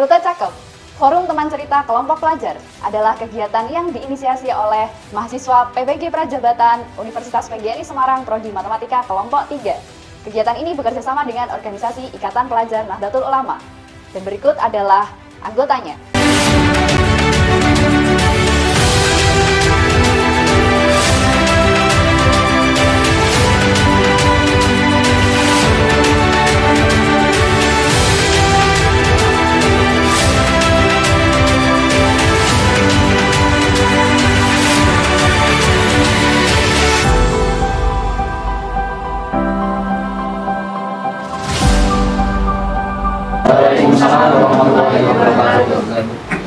Rute Cakep, Forum Teman Cerita Kelompok Pelajar adalah kegiatan yang diinisiasi oleh mahasiswa PPG Prajabatan Universitas PGRI Semarang Prodi Matematika Kelompok 3. Kegiatan ini bekerja sama dengan organisasi Ikatan Pelajar Nahdlatul Ulama. Dan berikut adalah anggotanya.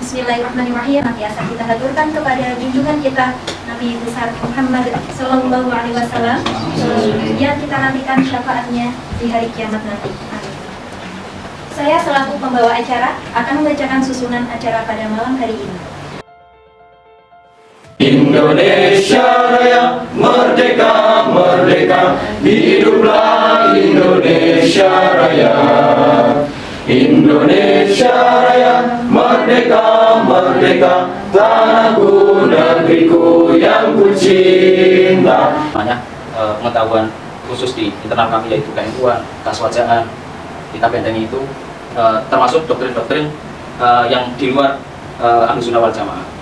Bismillahirrahmanirrahim. Nanti akan kita haturkan kepada junjungan kita Nabi besar Muhammad Sallallahu Alaihi Wasallam yang kita nantikan syafaatnya di hari kiamat nanti. Amin. Saya selaku pembawa acara akan membacakan susunan acara pada malam hari ini. Indonesia Raya, merdeka, merdeka, hiduplah Indonesia Raya. Indonesia Raya, merdeka, merdeka, tanahku, negeriku yang ku cinta. Pengetahuan khusus di internal kami yaitu KMU-an, Kaswajaan, kita bentengi itu termasuk doktrin-doktrin yang di luar Ahlus Sunnah wal Jamaah.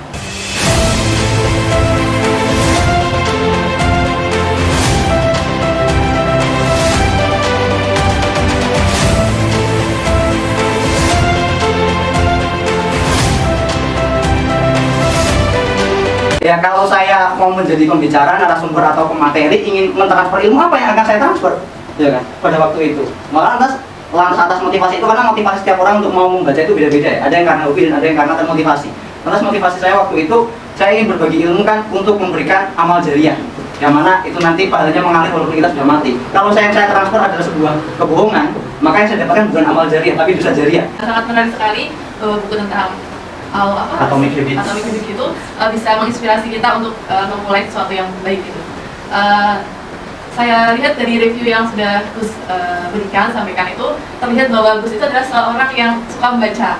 Ya, kalau saya mau menjadi pembicara, narasumber atau pemateri ingin mentransfer ilmu, apa yang akan saya transfer? Ya kan, pada waktu itu. Maka lantas atas motivasi itu, karena motivasi setiap orang untuk mau membaca itu beda-beda ya. Ada yang karena hobi dan ada yang karena termotivasi. Lantas motivasi saya waktu itu, saya ingin berbagi ilmu kan untuk memberikan amal jariah, yang mana itu nanti pahalanya mengalir walaupun kita sudah mati. Kalau yang saya transfer adalah sebuah kebohongan, maka yang saya dapatkan bukan amal jariah, tapi dosa jariah. Sangat menarik sekali buku tentang Atomic Habits itu bisa menginspirasi kita untuk memulai sesuatu yang baik gitu. Saya lihat dari review yang sudah Gus sampaikan itu, terlihat bahwa Gus itu adalah seorang yang suka membaca.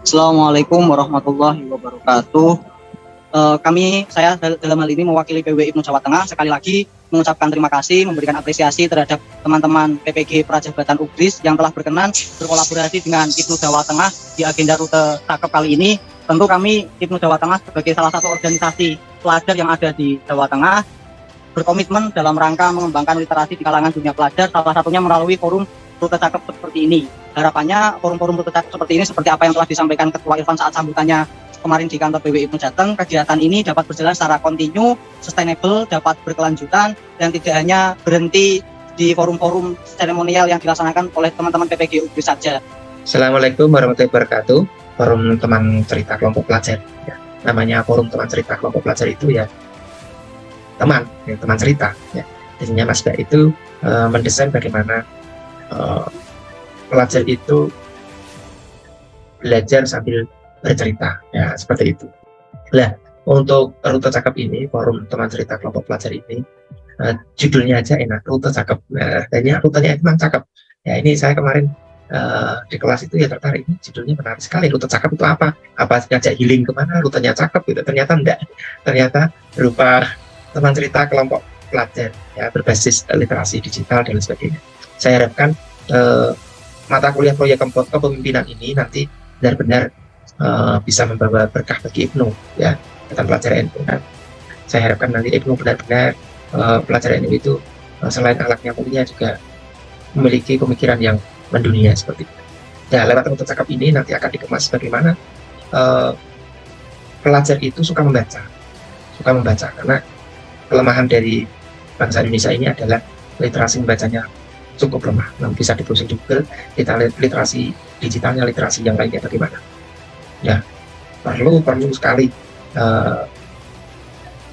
Assalamualaikum warahmatullahi wabarakatuh. Saya dalam hal ini mewakili PWI Ibnu Jawa Tengah sekali lagi mengucapkan terima kasih, memberikan apresiasi terhadap teman-teman PPG Prajabatan UGRIS yang telah berkenan berkolaborasi dengan Ibnu Jawa Tengah di agenda Rute Cakep kali ini. Tentu kami Ibnu Jawa Tengah sebagai salah satu organisasi pelajar yang ada di Jawa Tengah berkomitmen dalam rangka mengembangkan literasi di kalangan dunia pelajar, salah satunya melalui forum Rute Cakep seperti ini. Harapannya forum-forum Rute Cakep seperti ini, seperti apa yang telah disampaikan Ketua Irfan saat sambutannya kemarin di kantor PWI Ibnu Jateng, kegiatan ini dapat berjalan secara kontinu, sustainable, dapat berkelanjutan, dan tidak hanya berhenti di forum-forum seremonial yang dilaksanakan oleh teman-teman PPG UGRIS saja. Assalamualaikum warahmatullahi wabarakatuh. Forum Teman Cerita Kelompok Pelajar. Ya, namanya Forum Teman Cerita Kelompok Pelajar itu ya teman cerita. Ya. Jadinya Mas Mbak itu mendesain bagaimana pelajar itu belajar sambil bercerita, ya seperti itu. Nah, untuk Rute Cakep ini, Forum Teman Cerita Kelompok Pelajar ini, judulnya aja enak, Rute Cakep. Nah, kayaknya rutenya memang cakep. Ya, ini saya kemarin di kelas itu ya tertarik, ini judulnya menarik sekali. Rute Cakep itu apa? Apa ngajak healing kemana? Rutenya cakep gitu. Ternyata enggak. Ternyata berupa teman cerita kelompok pelajar, ya berbasis literasi digital dan sebagainya. Saya harapkan mata kuliah proyek kepemimpinan ini nanti benar-benar bisa membawa berkah bagi Ibnu, ya, dan pelajar NU. Saya harapkan nanti Ibnu benar-benar pelajar NU itu selain anaknya mulia juga memiliki pemikiran yang mendunia seperti itu. Nah, lewat Rute Cakep ini nanti akan dikemas bagaimana pelajar itu suka membaca karena kelemahan dari bangsa Indonesia ini adalah literasi membacanya cukup lemah. Bisa ditelusuri di Google, literasi digitalnya, literasi yang lainnya bagaimana. Ya, perlu sekali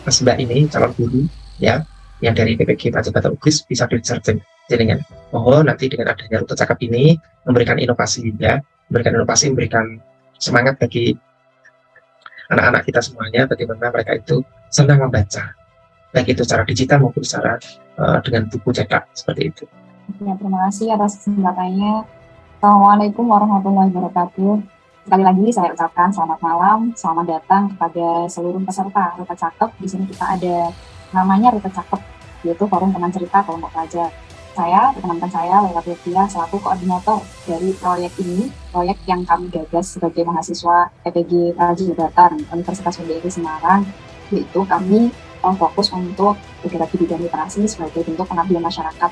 Mas Mbak ini calon guru ya yang dari PPG Prajabatan UGRIS bisa di-searching jaringan. Nanti dengan adanya Rute Cakep ini memberikan inovasi ya, memberikan semangat bagi anak-anak kita semuanya, bagaimana mereka itu senang membaca, baik itu secara digital maupun secara dengan buku cetak seperti itu. Ya, terima kasih atas kesempatannya. Assalamualaikum warahmatullahi wabarakatuh. Sekali lagi saya ucapkan selamat malam, selamat datang kepada seluruh peserta Rute Cakep. Di sini kita ada namanya Rute Cakep, yaitu Forum Teman Cerita Kelompok Pelajar. Saya dikenalkan saya Laila Firdria selaku koordinator dari proyek ini, proyek yang kami gagas sebagai mahasiswa PPG Prajabatan Universitas PGRI Semarang, yaitu kami fokus untuk bergerak di bidang literasi sebagai bentuk pengabdian masyarakat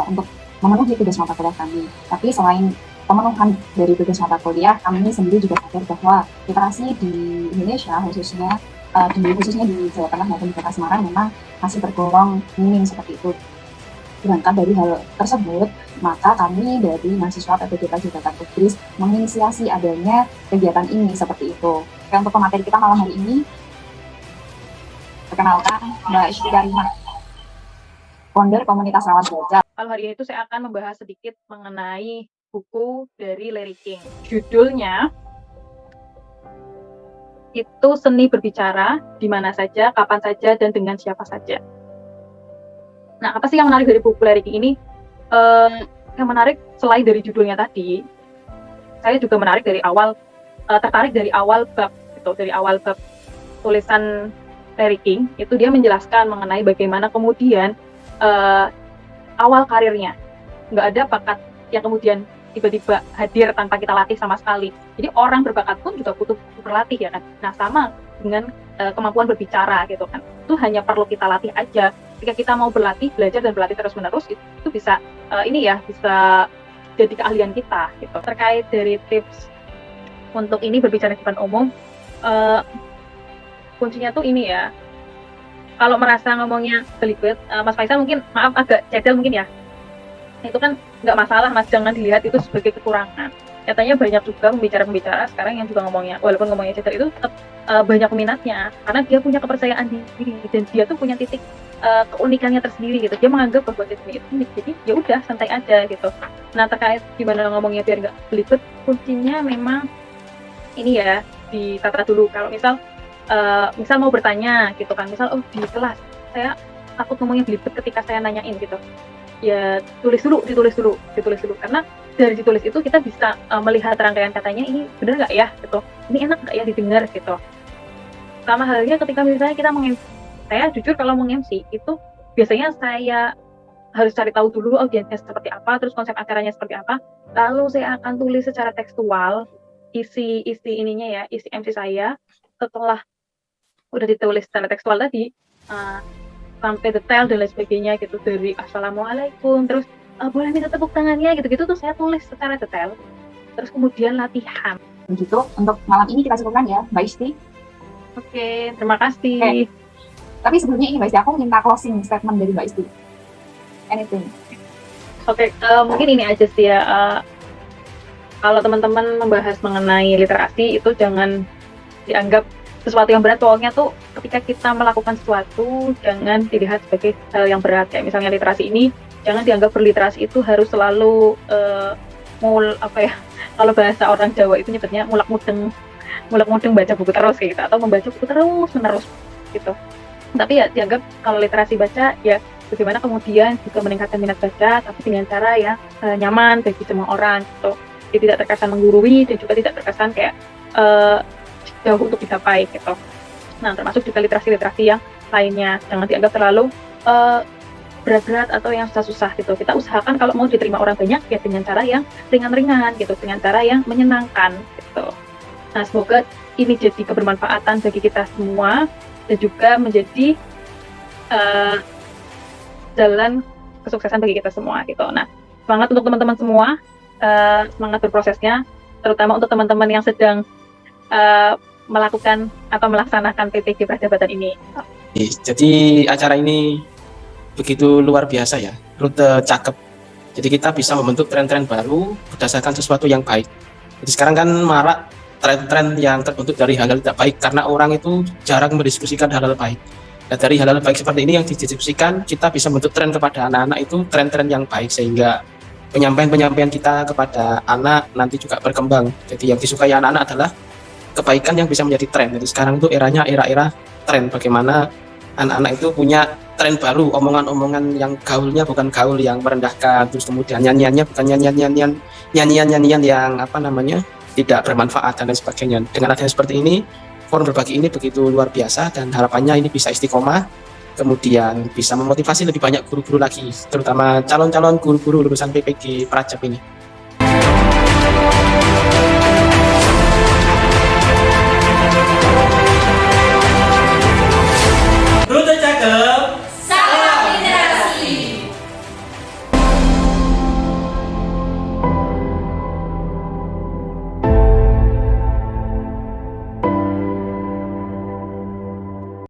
untuk memenuhi tugas mata kuliah kami. Tapi selain pemenuhan dari tugas mata kuliah, kami sendiri juga sadar bahwa literasi di Indonesia khususnya di Jawa Tengah maupun di Kota Semarang memang masih tergolong minim seperti itu. Berangkat dari hal tersebut, maka kami dari mahasiswa PPG Prajabatan Ugbris menginisiasi adanya kegiatan ini seperti itu. Oke, untuk pemateri kita malam hari ini, perkenalkan Mbak Istiqarimah, founder komunitas rawat baca. Kalau hari ini saya akan membahas sedikit mengenai buku dari Larry King. Judulnya itu Seni Berbicara, di mana saja, kapan saja, dan dengan siapa saja. Nah, apa sih yang menarik dari buku Larry King ini? Yang menarik selain dari judulnya tadi, saya juga tertarik dari awal bab, dari awal bab tulisan Larry King, itu dia menjelaskan mengenai bagaimana kemudian awal karirnya. Nggak ada bakat yang kemudian tiba-tiba hadir tanpa kita latih sama sekali. Jadi orang berbakat pun juga butuh berlatih ya kan. Nah, sama dengan kemampuan berbicara gitu kan. Itu hanya perlu kita latih aja. Ketika kita mau berlatih, belajar dan berlatih terus-menerus, itu bisa bisa jadi keahlian kita gitu. Terkait dari tips untuk ini berbicara di depan umum, kuncinya tuh ini ya. Kalau merasa ngomongnya belibet, Mas Faisal mungkin maaf agak cedel mungkin ya. Itu kan nggak masalah Mas, jangan dilihat itu sebagai kekurangan. Nyatanya banyak juga pembicara-pembicara sekarang yang juga ngomongnya, walaupun ngomongnya cedel itu tetap banyak peminatnya, karena dia punya kepercayaan diri dan dia tuh punya titik keunikannya tersendiri gitu. Dia menganggap bahwa dia itu unik, jadi ya udah santai aja gitu. Nah, terkait gimana ngomongnya biar nggak belibet, kuncinya memang ini ya, ditata dulu. Kalau misal mau bertanya gitu kan, misal di kelas saya takut ngomongnya belibet ketika saya nanyain gitu, ya ditulis dulu karena dari ditulis itu kita bisa melihat rangkaian katanya, ini benar nggak ya gitu, ini enak nggak ya didengar gitu. Sama halnya ketika misalnya kita saya jujur kalau meng-MC itu biasanya saya harus cari tahu dulu audiensnya seperti apa, terus konsep acaranya seperti apa, lalu saya akan tulis secara tekstual isi ininya ya, isi MC saya. Setelah udah ditulis secara tekstual tadi, sampai detail dan lain sebagainya gitu, dari assalamualaikum, terus boleh minta tepuk tangannya gitu-gitu tuh saya tulis secara detail, terus kemudian latihan. Begitu untuk malam ini kita cukupkan ya, Mbak Isti. Oke, terima kasih. Oke. Tapi sebelumnya ini Mbak Isti, aku minta closing statement dari Mbak Isti. Anything. Oke, mungkin ini aja sih ya. Kalau teman-teman membahas mengenai literasi itu jangan dianggap sesuatu yang berat. Pokoknya tuh ketika kita melakukan sesuatu jangan dilihat sebagai hal yang berat. Kayak misalnya literasi ini, jangan dianggap berliterasi itu harus selalu kalau bahasa orang Jawa itu nyebutnya mulak mudeng baca buku terus kayak gitu, atau membaca buku terus menerus gitu. Tapi ya dianggap kalau literasi baca ya bagaimana kemudian juga meningkatkan minat baca, tapi dengan cara yang nyaman bagi semua orang gitu. Jadi tidak terkesan menggurui dan juga tidak terkesan kayak jauh untuk dicapai gitu. Nah, termasuk juga literasi yang lainnya, jangan dianggap terlalu berat-berat atau yang susah-susah gitu. Kita usahakan kalau mau diterima orang banyak ya dengan cara yang ringan-ringan gitu, dengan cara yang menyenangkan gitu. Nah, semoga ini jadi kebermanfaatan bagi kita semua dan juga menjadi jalan kesuksesan bagi kita semua gitu. Nah, semangat untuk teman-teman semua, semangat berprosesnya, terutama untuk teman-teman yang sedang melakukan atau melaksanakan PPG Prajabatan ini. Jadi acara ini begitu luar biasa ya, Rute Cakep. Jadi kita bisa membentuk tren-tren baru berdasarkan sesuatu yang baik. Jadi sekarang kan marak tren-tren yang terbentuk dari hal-hal tidak baik karena orang itu jarang mendiskusikan hal-hal baik. Nah, dari hal-hal baik seperti ini yang didiskusikan, kita bisa membentuk tren kepada anak-anak itu tren-tren yang baik sehingga penyampaian kita kepada anak nanti juga berkembang. Jadi yang disukai anak-anak adalah kebaikan yang bisa menjadi tren. Jadi sekarang itu era tren, bagaimana anak-anak itu punya tren baru, omongan-omongan yang gaulnya bukan gaul yang merendahkan, terus kemudian nyanyiannya bukan nyanyian yang apa namanya tidak bermanfaat dan lain sebagainya. Dengan adanya seperti ini, forum berbagi ini begitu luar biasa dan harapannya ini bisa istiqomah, kemudian bisa memotivasi lebih banyak guru-guru lagi, terutama calon-calon guru-guru lulusan PPG Prajab ini.